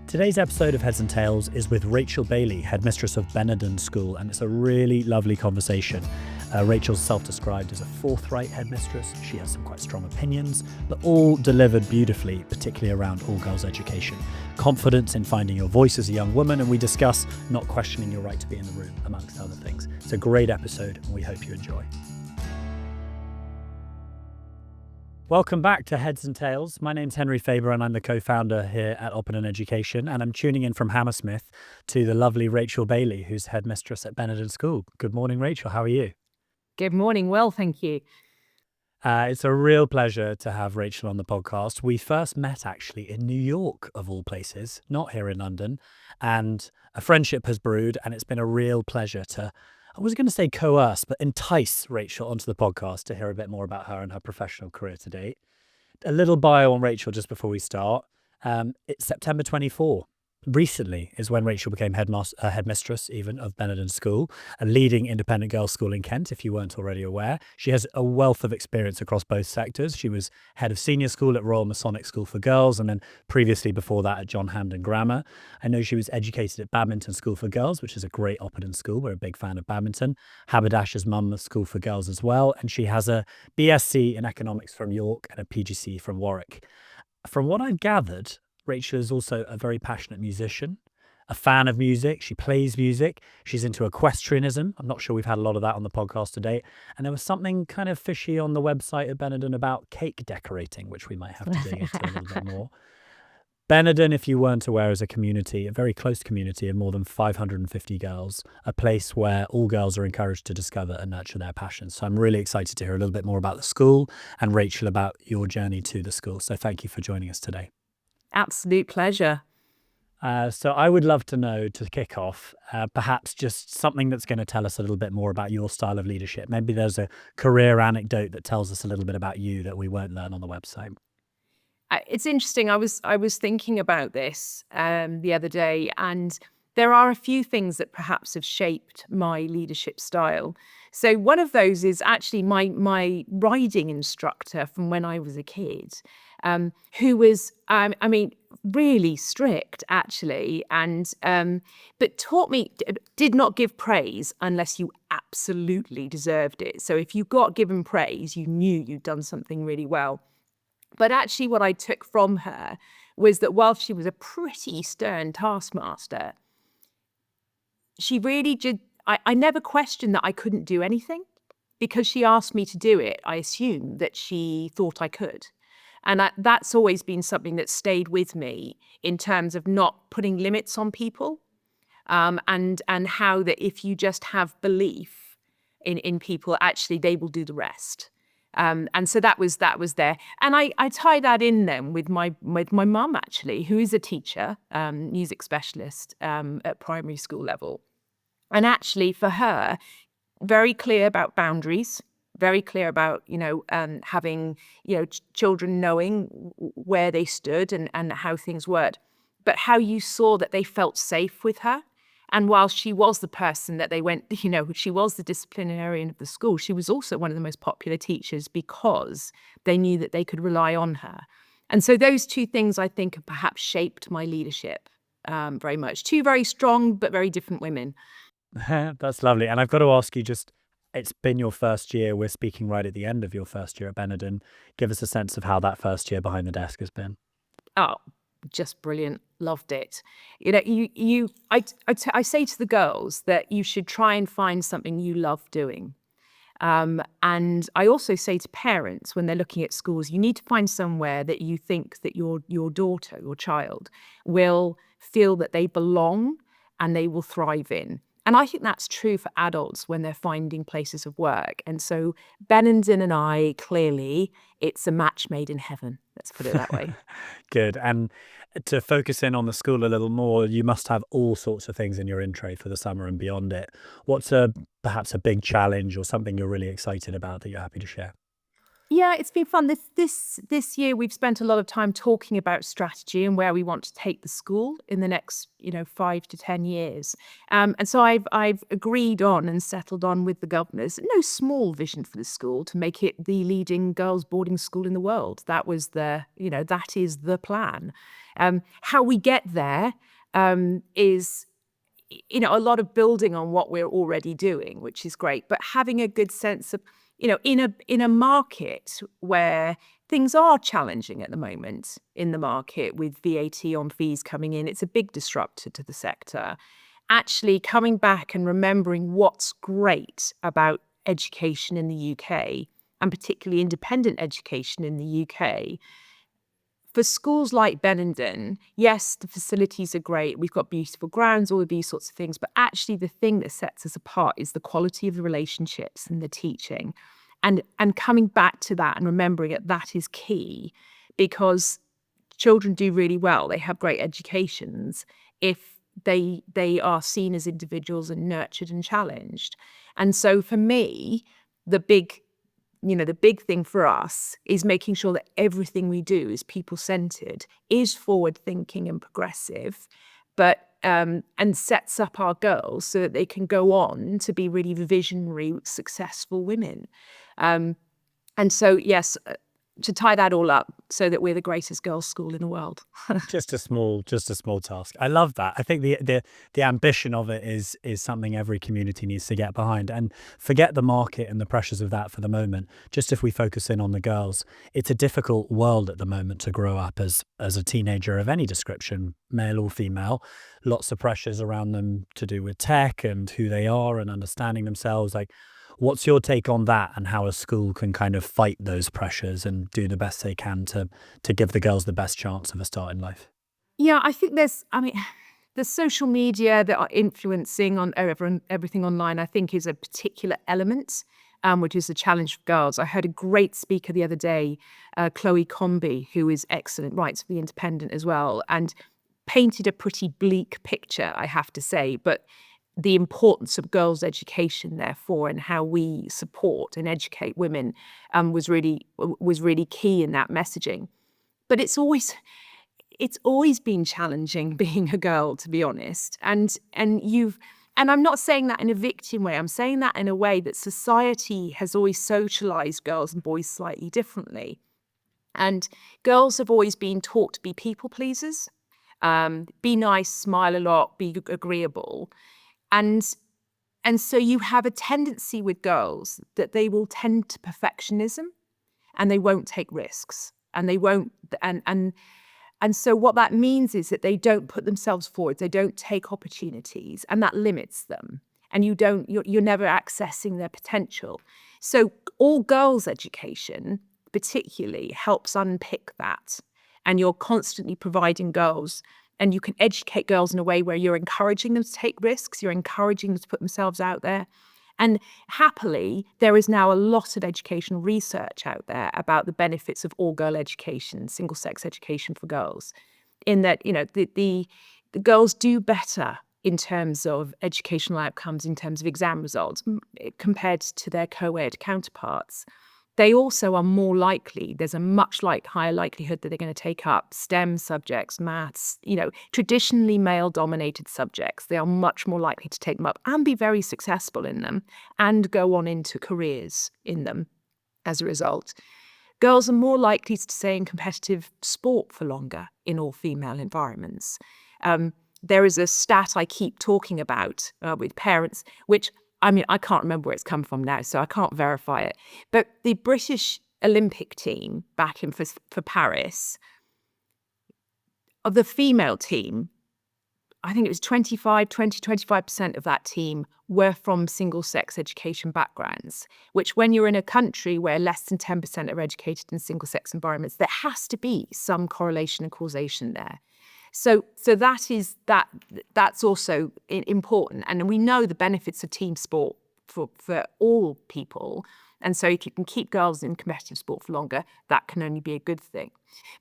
Today's episode of Heads and Tails is with Rachel Bailey, Headmistress of Benenden School, and it's a really lovely conversation. Rachel's self-described as a forthright headmistress. She has some quite strong opinions, but all delivered beautifully, particularly around all girls' education. Confidence in finding your voice as a young woman, and we discuss not questioning your right to be in the room, amongst other things. It's a great episode, and we hope you enjoy. Welcome back to Heads and Tails. My name's Henry Faber and I'm the co-founder here at Benenden Education, and I'm tuning in from Hammersmith to the lovely Rachel Bailey, who's headmistress at Benenden School. Good morning, Rachel. How are you? Good morning. Well, thank you. It's a real pleasure to have Rachel on the podcast. We first met actually in New York, of all places, not here in London, and a friendship has brewed, and it's been a real pleasure to, I was going to say coerce, but entice Rachel onto the podcast to hear a bit more about her and her professional career to date. A little bio on Rachel just before we start. It's September 24. Recently is when Rachel became headmistress even of Benenden School, a leading independent girls' school in Kent, if you weren't already aware. She has a wealth of experience across both sectors. She was head of senior school at Royal Masonic School for Girls, and then previously before that at John Hampden Grammar. I know she was educated at Badminton School for Girls, which is a great Opperton school. We're a big fan of badminton. Haberdasher's Monmouth School for Girls as well. And she has a BSc in economics from York and a PGC from Warwick. From what I've gathered, Rachel is also a very passionate musician, a fan of music. She plays music. She's into equestrianism. I'm not sure we've had a lot of that on the podcast today. And there was something kind of fishy on the website of Benenden about cake decorating, which we might have to dig into a little bit more. Benenden, if you weren't aware, is a community, a very close community of more than 550 girls, a place where all girls are encouraged to discover and nurture their passions. So I'm really excited to hear a little bit more about the school and Rachel about your journey to the school. So thank you for joining us today. Absolute pleasure. So I would love to know, to kick off, perhaps just something that's going to tell us a little bit more about your style of leadership. Maybe there's a career anecdote that tells us a little bit about you that we won't learn on the website. It's interesting. I was thinking about this the other day, and there are a few things that perhaps have shaped my leadership style. So one of those is actually my riding instructor from when I was a kid, who was, really strict actually, and but taught me, did not give praise unless you absolutely deserved it. So if you got given praise, you knew you'd done something really well. But actually what I took from her was that while she was a pretty stern taskmaster, she really did, I never questioned that I couldn't do anything, because she asked me to do it. I assumed that she thought I could. And that's always been something that stayed with me in terms of not putting limits on people, and how that if you just have belief in people, actually they will do the rest. And so that was there. And I tie that in then with my mum, actually, who is a teacher, music specialist at primary school level. And actually for her, very clear about boundaries, very clear about, having, children knowing where they stood and how things worked, but how you saw that they felt safe with her. And while she was the person that they went, she was the disciplinarian of the school, she was also one of the most popular teachers because they knew that they could rely on her. And so those two things, I think, have perhaps shaped my leadership very much. Two very strong but very different women. That's lovely. And I've got to ask you, just, it's been your first year. We're speaking right at the end of your first year at Benenden. Give us a sense of how that first year behind the desk has been. Oh, just brilliant. Loved it. I say to the girls that you should try and find something you love doing. And I also say to parents when they're looking at schools, you need to find somewhere that you think that your daughter, your child, will feel that they belong and they will thrive in. And I think that's true for adults when they're finding places of work. And so Benenden and I, clearly, it's a match made in heaven. Let's put it that way. Good. And to focus in on the school a little more, you must have all sorts of things in your intro for the summer and beyond it. What's perhaps a big challenge or something you're really excited about that you're happy to share? Yeah, it's been fun. This year we've spent a lot of time talking about strategy and where we want to take the school in the next 5 to 10 years. And so I've agreed on and settled on with the governors no small vision for the school to make it the leading girls' boarding school in the world. That is the plan. How we get there is a lot of building on what we're already doing, which is great, but having a good sense of, in a market where things are challenging at the moment in the market with VAT on fees coming in, it's a big disruptor to the sector. Actually coming back and remembering what's great about education in the UK, and particularly independent education in the UK, for schools like Benenden, yes, the facilities are great. We've got beautiful grounds, all of these sorts of things. But actually, the thing that sets us apart is the quality of the relationships and the teaching. And coming back to that and remembering that is key, because children do really well. They have great educations if they are seen as individuals and nurtured and challenged. And so for me, the big thing for us is making sure that everything we do is people-centered, is forward-thinking and progressive, but and sets up our girls so that they can go on to be really visionary, successful women. And so, yes, to tie that all up so that we're the greatest girls' school in the world. Just a small task. I love that. I think the ambition of it is something every community needs to get behind, and forget the market and the pressures of that for the moment. Just if we focus in on the girls, it's a difficult world at the moment to grow up as a teenager of any description, male or female. Lots of pressures around them to do with tech and who they are and understanding themselves. Like, what's your take on that, and how a school can kind of fight those pressures and do the best they can to give the girls the best chance of a start in life? Yeah, I think the social media that are influencing on everything online, I think, is a particular element, which is a challenge for girls. I heard a great speaker the other day, Chloe Comby, who is excellent, writes for The Independent as well, and painted a pretty bleak picture, I have to say, but the importance of girls' education, therefore, and how we support and educate women was really key in that messaging. But it's always been challenging being a girl, to be honest. And I'm not saying that in a victim way. I'm saying that in a way that society has always socialized girls and boys slightly differently. And girls have always been taught to be people pleasers, be nice, smile a lot, be agreeable. And so you have a tendency with girls that they will tend to perfectionism, and they won't take risks, and they won't and so what that means is that they don't put themselves forward, they don't take opportunities, and that limits them. And you're never accessing their potential. So all girls education particularly helps unpick that. And you're constantly providing girls, and you can educate girls in a way where you're encouraging them to take risks, you're encouraging them to put themselves out there. And happily, there is now a lot of educational research out there about the benefits of all-girl education, single-sex education for girls, in that, the girls do better in terms of educational outcomes, in terms of exam results, compared to their co-ed counterparts. They also are more likely, there's a much higher likelihood that they're going to take up STEM subjects, maths, traditionally male-dominated subjects. They are much more likely to take them up and be very successful in them and go on into careers in them as a result. Girls are more likely to stay in competitive sport for longer in all-female environments. There is a stat I keep talking about with parents, which I can't remember where it's come from now, so I can't verify it. But the British Olympic team back in for Paris, of the female team, I think it was 25% of that team were from single-sex education backgrounds, which when you're in a country where less than 10% are educated in single-sex environments, there has to be some correlation and causation there. So that's also important. And we know the benefits of team sport for all people. And so if you can keep girls in competitive sport for longer, that can only be a good thing.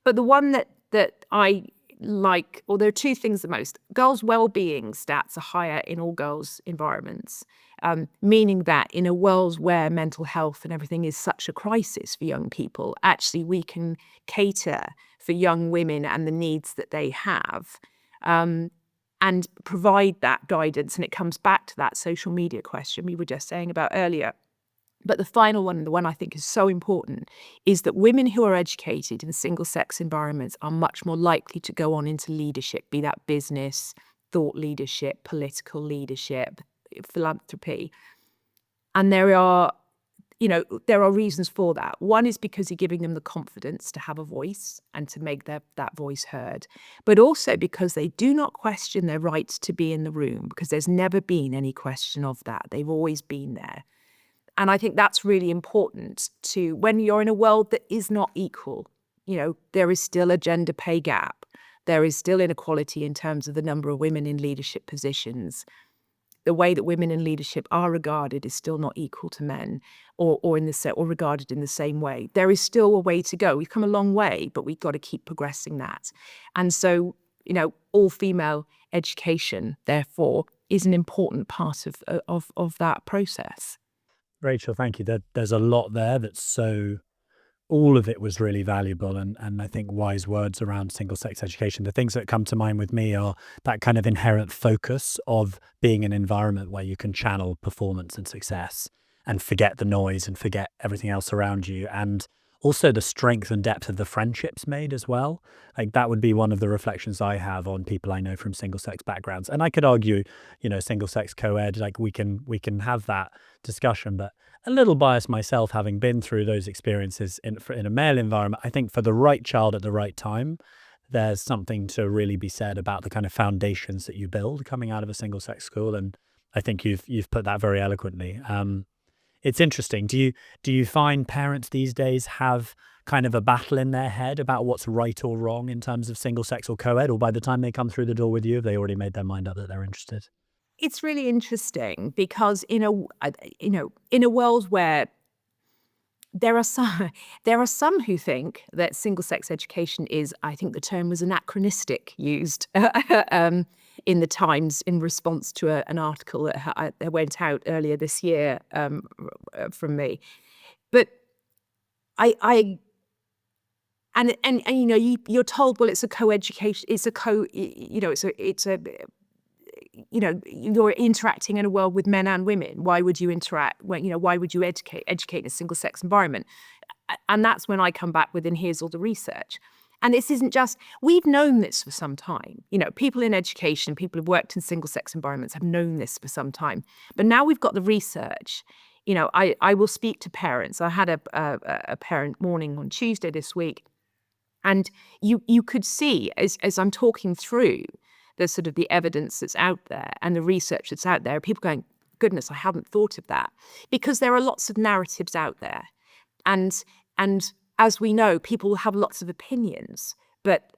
But the one that I like, or there are two things the most. Girls' well-being stats are higher in all girls' environments, meaning that in a world where mental health and everything is such a crisis for young people, actually we can cater for young women and the needs that they have, and provide that guidance. And it comes back to that social media question we were just saying about earlier. But the final one, and the one I think is so important, is that women who are educated in single-sex environments are much more likely to go on into leadership, be that business, thought leadership, political leadership, philanthropy. And there are reasons for that. One is because you're giving them the confidence to have a voice and to make that voice heard, but also because they do not question their right to be in the room, because there's never been any question of that. They've always been there. And I think that's really important to, when you're in a world that is not equal, there is still a gender pay gap. There is still inequality in terms of the number of women in leadership positions. The way that women in leadership are regarded is still not equal to men, or regarded in the same way. There is still a way to go. We've come a long way, but we've got to keep progressing that. And so, all female education, therefore, is an important part of that process. Rachel, thank you. There's a lot there all of it was really valuable, and I think wise words around single sex education. The things that come to mind with me are that kind of inherent focus of being an environment where you can channel performance and success and forget the noise and forget everything else around you. And also the strength and depth of the friendships made as well. Like that would be one of the reflections I have on people I know from single sex backgrounds. And I could argue, single sex co-ed, like we can have that discussion, but a little biased myself, having been through those experiences in a male environment. I think for the right child at the right time, there's something to really be said about the kind of foundations that you build coming out of a single sex school. And I think you've put that very eloquently. It's interesting. Do you find parents these days have kind of a battle in their head about what's right or wrong in terms of single sex or co-ed, or by the time they come through the door with you, have they already made their mind up that they're interested? It's really interesting because in a world where there are some who think that single sex education is, I think the term was anachronistic, used in the Times in response to an article that went out earlier this year from me. But you're told, well, it's a co-education, you're interacting in a world with men and women. Why would you interact why would you educate in a single sex environment? And that's when I come back with, and here's all the research. And this isn't just, we've known this for some time. People in education, people who've worked in single sex environments have known this for some time. But now we've got the research. I will speak to parents. I had a parent morning on Tuesday this week. And you could see as I'm talking through the sort of the evidence that's out there and the research that's out there, people going, goodness, I hadn't thought of that. Because there are lots of narratives out there. And as we know, people have lots of opinions. But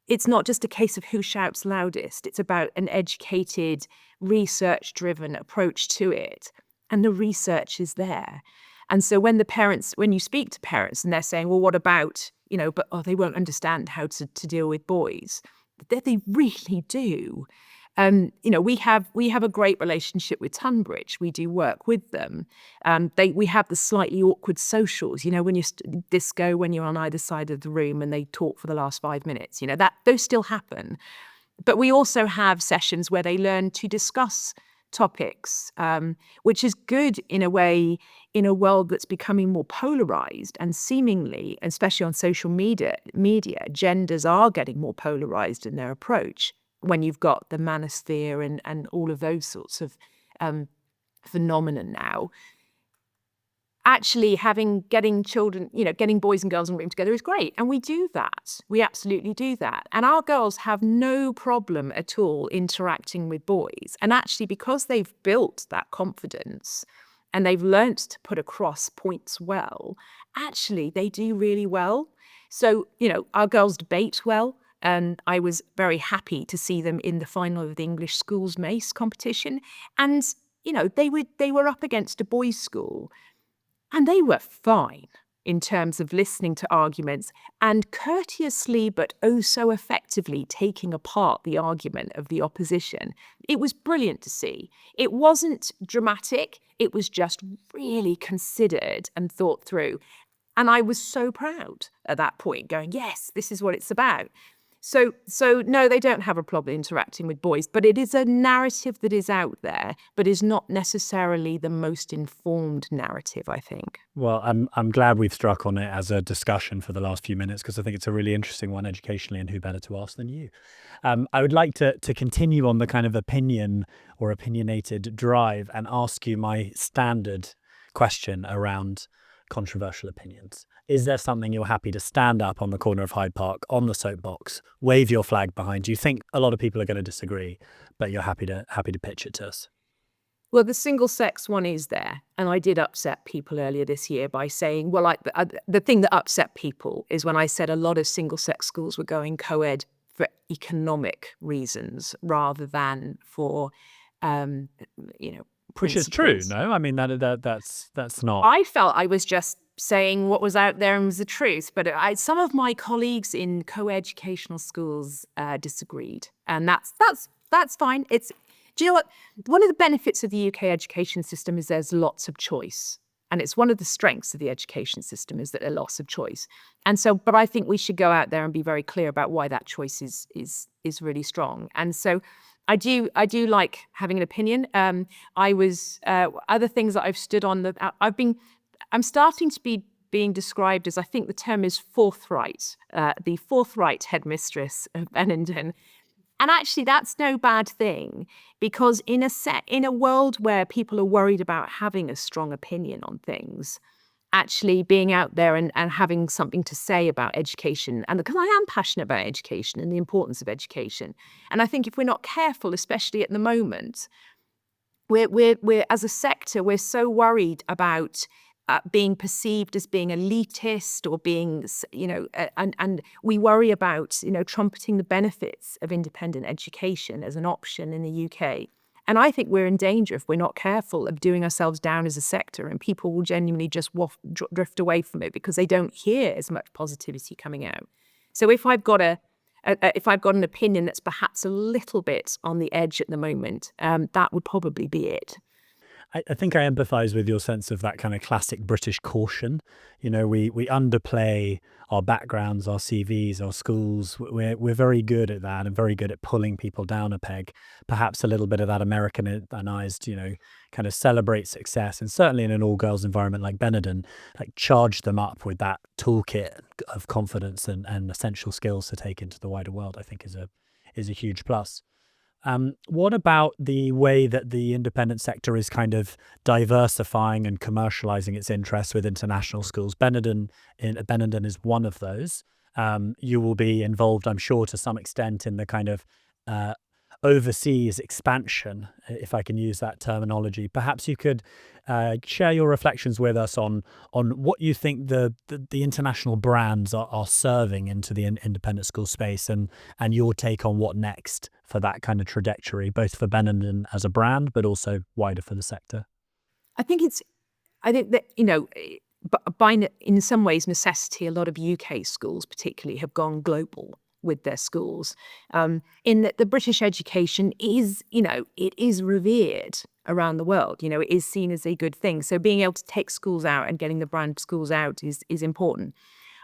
it's not just a case of who shouts loudest. It's about an educated, research-driven approach to it. And the research is there. And so when you speak to parents and they're saying, well, what about, they won't understand how to deal with boys. They really do. We have a great relationship with Tunbridge. We do work with them. We have the slightly awkward socials, when you disco, when you're on either side of the room and they talk for the last 5 minutes, those still happen. But we also have sessions where they learn to discuss topics, which is good in a way in a world that's becoming more polarized, and seemingly, especially on social media, genders are getting more polarized in their approach when you've got the manosphere and all of those sorts of phenomena now. Actually getting boys and girls in a room together is great. And we do that. We absolutely do that. And our girls have no problem at all interacting with boys. And actually, because they've built that confidence and they've learnt to put across points well, actually, they do really well. So, our girls debate well. And I was very happy to see them in the final of the English Schools Mace competition. And, they were up against a boys' school. And they were fine. in terms of listening to arguments and courteously but oh so effectively taking apart the argument of the opposition. It was brilliant to see. It wasn't dramatic, it was just really considered and thought through. And I was so proud at that point, going, yes, this is what it's about. So no, they don't have a problem interacting with boys, but it is a narrative that is out there, but is not necessarily the most informed narrative, I think. Well, I'm glad we've struck on it as a discussion for the last few minutes, because I think it's a really interesting one educationally, and who better to ask than you? I would like to continue on the kind of opinion or opinionated drive and ask you my standard question around controversial opinions. Is there something you're happy to stand up on the corner of Hyde Park on the soapbox, wave your flag behind you? Think a lot of people are going to disagree, but you're happy to pitch it to us. Well, the single sex one is there. And I did upset people earlier this year by saying, well, the thing that upset people is when I said a lot of single sex schools were going co-ed for economic reasons rather than for, Which is true, principles. no? I mean, that's not. I felt I was just saying what was out there and was the truth, but some of my colleagues in co-educational schools disagreed, and that's fine. Do you know what? One of the benefits of the UK education system is there's lots of choice, and it's one of the strengths of the education system is that there's lots of choice. And so, but I think we should go out there and be very clear about why that choice is really strong. And so, I do like having an opinion. Other things that I've stood on I'm starting to be being described as, I think the term is forthright, the forthright headmistress of Benenden. And actually that's no bad thing, because in a world where people are worried about having a strong opinion on things, actually being out there and having something to say about education, and because I am passionate about education and the importance of education. And I think if we're not careful, especially at the moment, we're as a sector, we're so worried about being perceived as being elitist or being, and we worry about, trumpeting the benefits of independent education as an option in the UK. And I think we're in danger, if we're not careful, of doing ourselves down as a sector, and people will genuinely just drift away from it because they don't hear as much positivity coming out. So if I've got an opinion that's perhaps a little bit on the edge at the moment, that would probably be it. I think I empathise with your sense of that kind of classic British caution. We underplay our backgrounds, our CVs, our schools. We're very good at that, and very good at pulling people down a peg. Perhaps a little bit of that Americanized, kind of celebrate success, and certainly in an all-girls environment like Benenden, like charge them up with that toolkit of confidence and essential skills to take into the wider world. I think is a huge plus. What about the way that the independent sector is kind of diversifying and commercializing its interests with international schools? Benenden is one of those. You will be involved, I'm sure, to some extent in the kind of overseas expansion, if I can use that terminology. Perhaps you could share your reflections with us on what you think the international brands are serving into the independent school space, and your take on what next for that kind of trajectory, both for Benenden as a brand, but also wider for the sector. I think that, in some ways, necessity, a lot of UK schools particularly have gone global with their schools, in that the British education is, it is revered around the world. It is seen as a good thing. So being able to take schools out and getting the brand schools out is important.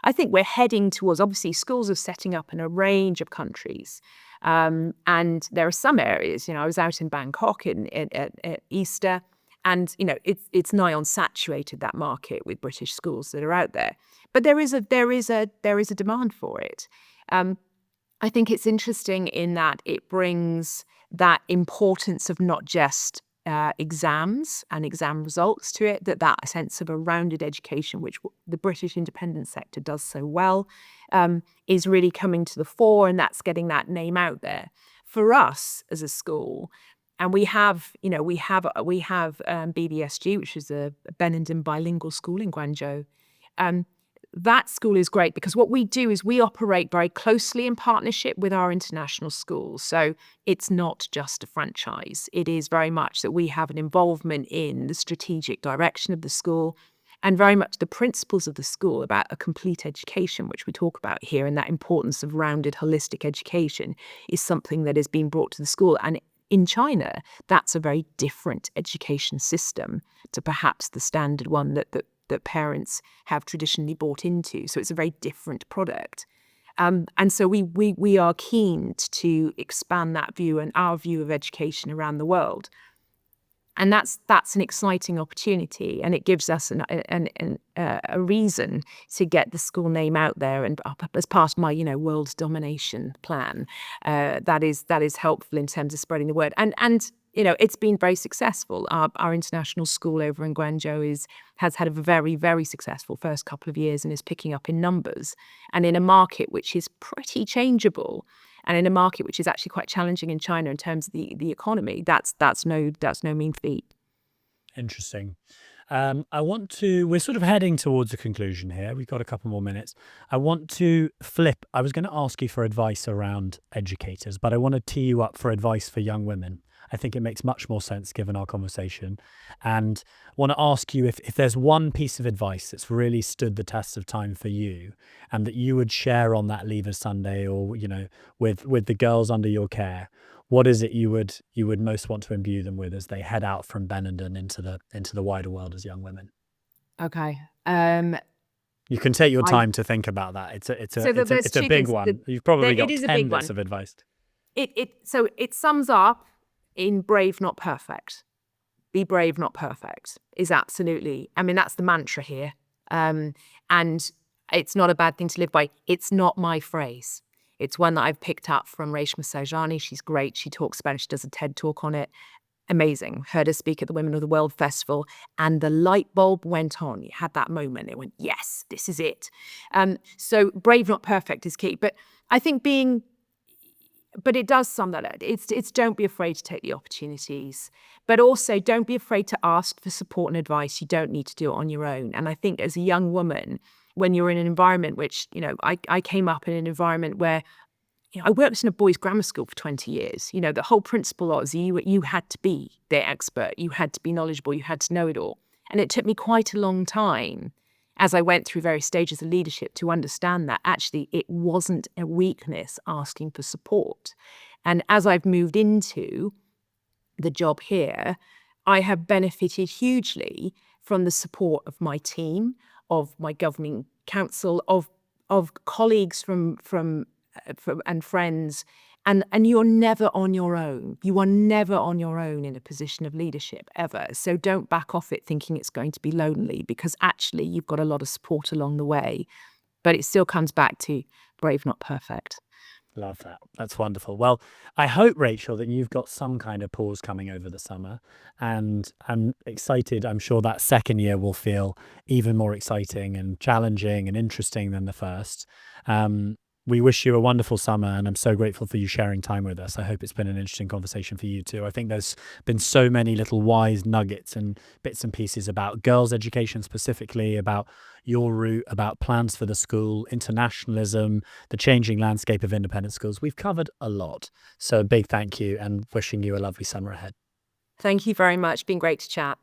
I think we're heading towards, obviously, schools are setting up in a range of countries. And there are some areas, I was out in Bangkok at Easter, and, it's nigh on saturated, that market, with British schools that are out there. But there is a demand for it. I think it's interesting in that it brings that importance of not just exams and exam results to it, that sense of a rounded education, which the British independent sector does so well, is really coming to the fore, and that's getting that name out there. For us as a school, and we have BBSG, which is a Benenden bilingual school in Guangzhou. That school is great because what we do is we operate very closely in partnership with our international schools. So it's not just a franchise. It is very much that we have an involvement in the strategic direction of the school. And very much the principles of the school about a complete education, which we talk about here, and that importance of rounded, holistic education is something that is being brought to the school. And in China, that's a very different education system to perhaps the standard one that parents have traditionally bought into. So it's a very different product. And so we are keen to expand that view and our view of education around the world. And that's an exciting opportunity, and it gives us a reason to get the school name out there. And as part of my world domination plan, that is helpful in terms of spreading the word. And it's been very successful. Our international school over in Guangzhou has had a very, very successful first couple of years and is picking up in numbers. And in a market which is pretty changeable, and in a market which is actually quite challenging in China in terms of the economy, that's no mean feat. Interesting. We're sort of heading towards a conclusion here. We've got a couple more minutes. I want to flip. I was going to ask you for advice around educators, but I want to tee you up for advice for young women. I think it makes much more sense given our conversation. And want to ask you if there's one piece of advice that's really stood the test of time for you and that you would share on that Leave Us Sunday, or, with the girls under your care. What is it you would most want to imbue them with as they head out from Benenden into the wider world as young women? Okay. You can take your time to think about that. It's a big one. You've probably got 10 bits of advice. So it sums up in brave, not perfect. Be brave, not perfect is absolutely, that's the mantra here. And it's not a bad thing to live by. It's not my phrase. It's one that I've picked up from Reshma Saujani. She's great. She talks about it. She does a TED talk on it. Amazing. Heard her speak at the Women of the World Festival, and the light bulb went on. You had that moment. It went, yes, this is it. So brave, not perfect is key. But I think but it does sum that up. It's don't be afraid to take the opportunities, but also don't be afraid to ask for support and advice. You don't need to do it on your own. And I think as a young woman, when you're in an environment which, I came up in an environment where, I worked in a boys' grammar school for 20 years. The whole principle was you had to be the expert, you had to be knowledgeable, you had to know it all. And it took me quite a long time as I went through various stages of leadership to understand that actually it wasn't a weakness asking for support. And as I've moved into the job here, I have benefited hugely from the support of my team, of my governing council, of colleagues from and friends, and you're never on your own. You are never on your own in a position of leadership ever. So don't back off it thinking it's going to be lonely, because actually you've got a lot of support along the way. But it still comes back to brave, not perfect. Love that. That's wonderful. Well, I hope, Rachel, that you've got some kind of pause coming over the summer, and I'm excited. I'm sure that second year will feel even more exciting and challenging and interesting than the first. We wish you a wonderful summer, and I'm so grateful for you sharing time with us. I hope it's been an interesting conversation for you too. I think there's been so many little wise nuggets and bits and pieces about girls' education specifically, about your route, about plans for the school, internationalism, the changing landscape of independent schools. We've covered a lot. So a big thank you, and wishing you a lovely summer ahead. Thank you very much. Been great to chat.